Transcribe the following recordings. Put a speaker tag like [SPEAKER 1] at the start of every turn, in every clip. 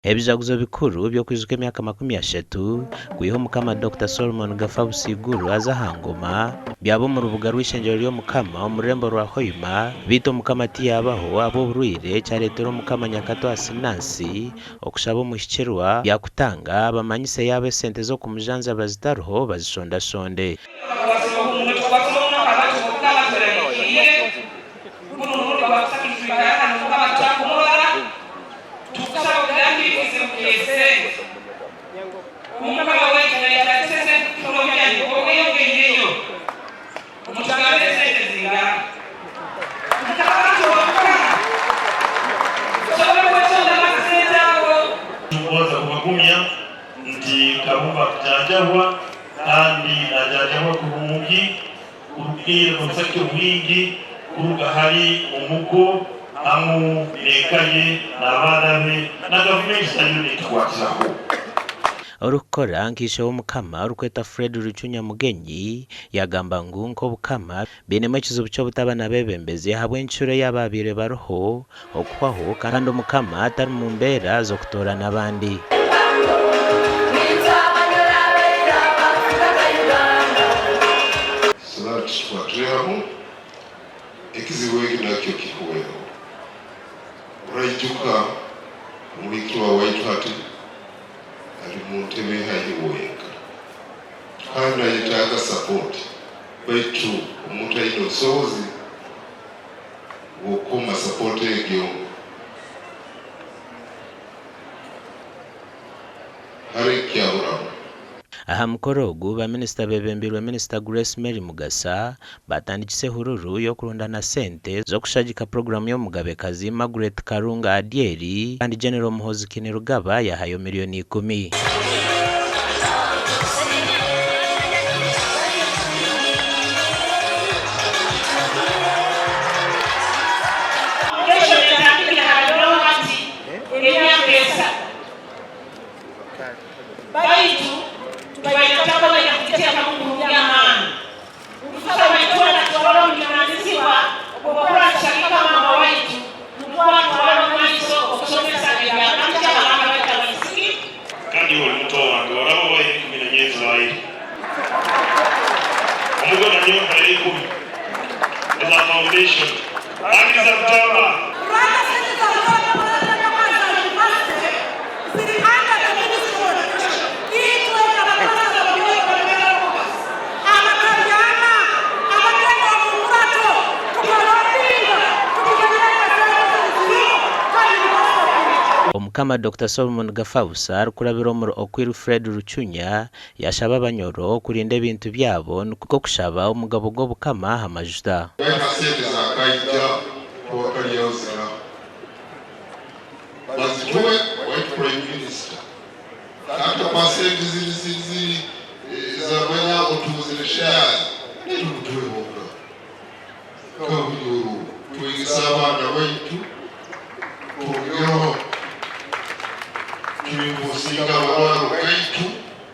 [SPEAKER 1] Ebijaguzo bikuru byo kwizuka emyaka 30 kwiha Mukama Dr. Solomon Gafa Busiguru aza hangoma byabo mu rubuga rw'ishenjero ryo Mukama omurembo rwa Hoima bito Mukama tiyabaho abo burwire cyaretero Mukama Nyakato Asinansi okushaba omushikirwa yakutanga abamanyise yabe sente zo kumujanza bazitaruho bazishonda shonde
[SPEAKER 2] nti kabumba kujanjabwa kandi najanjabwa kurungi kurukire kumusaki mwingi kuruga hari umugo amu nekaye n'abana be na gavumenti unit kwakiraho
[SPEAKER 1] orukora nkisho w'Omukama rukweta Fred Rucunya Mugenyi yagamba nko Bukama binema kizubu cyo butabana bebembeze habwe ncuro y'ababire baroho okwaho kandi Omukama atari mu mbera zo kutora nabandi
[SPEAKER 3] twatreho ekiziwegi nakyo kikuweho urayijuka umubiki wa waitu hati ali mu ntebe hayiweka kandi ayitaga support baitu omuntu ayina obusobozi bw'okuma support egyo hari kyaburamu.
[SPEAKER 1] Aha mukoro ogu baminisita bebembirwe Minisita Grace Mary Mugasa batandikise hururu yo kurondana sente zo kushagika programu yo mugabekazi Margaret Karunga Adieri kandi General Muhozi Kainerugaba yahayo miliyoni 10. Omukama Dr. Solomon Gafa Busiguru kurabira omuro okwiru Fred Rucunya yashaba abanyoro kurinda ebintu byabo nuko kushaba omugabo go Bukama hamajuta
[SPEAKER 3] bazituwe white prime minister hata pasenti zili za bwana otuzilishaya tutuwe boka kwa huyo tuigisaba na wetu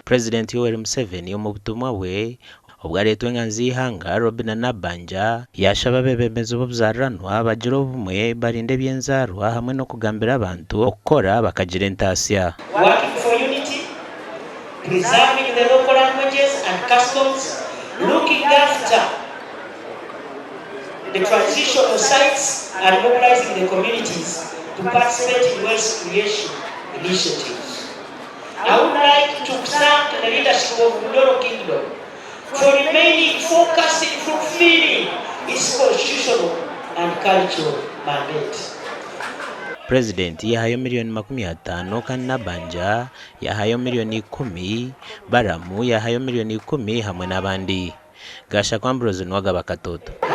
[SPEAKER 1] President Yoweri Museveni mu butumwa we ubwo aretwe nganzi ihanga Robin Nabanja yashaba bebemeza obuzarranwa bagira obumwe barinde byenzarwa hamwe no kugambira abantu okukora bakagira entasya.
[SPEAKER 4] Working for unity, preserving the local languages and customs, looking after the transitional sites and mobilizing the communities to participate in wealth creation initiatives. I would like to thank the leadership of Mudoro Kingdom for remaining focused in fulfilling its constitutional and cultural mandate.
[SPEAKER 1] President yahayo miliyoni 50 kandi Nabanja yahayo miliyoni 10, Baramu yahayo miliyoni 10 hamwe n'abandi. Gasha Kwambrozi Nwagaba Katoto.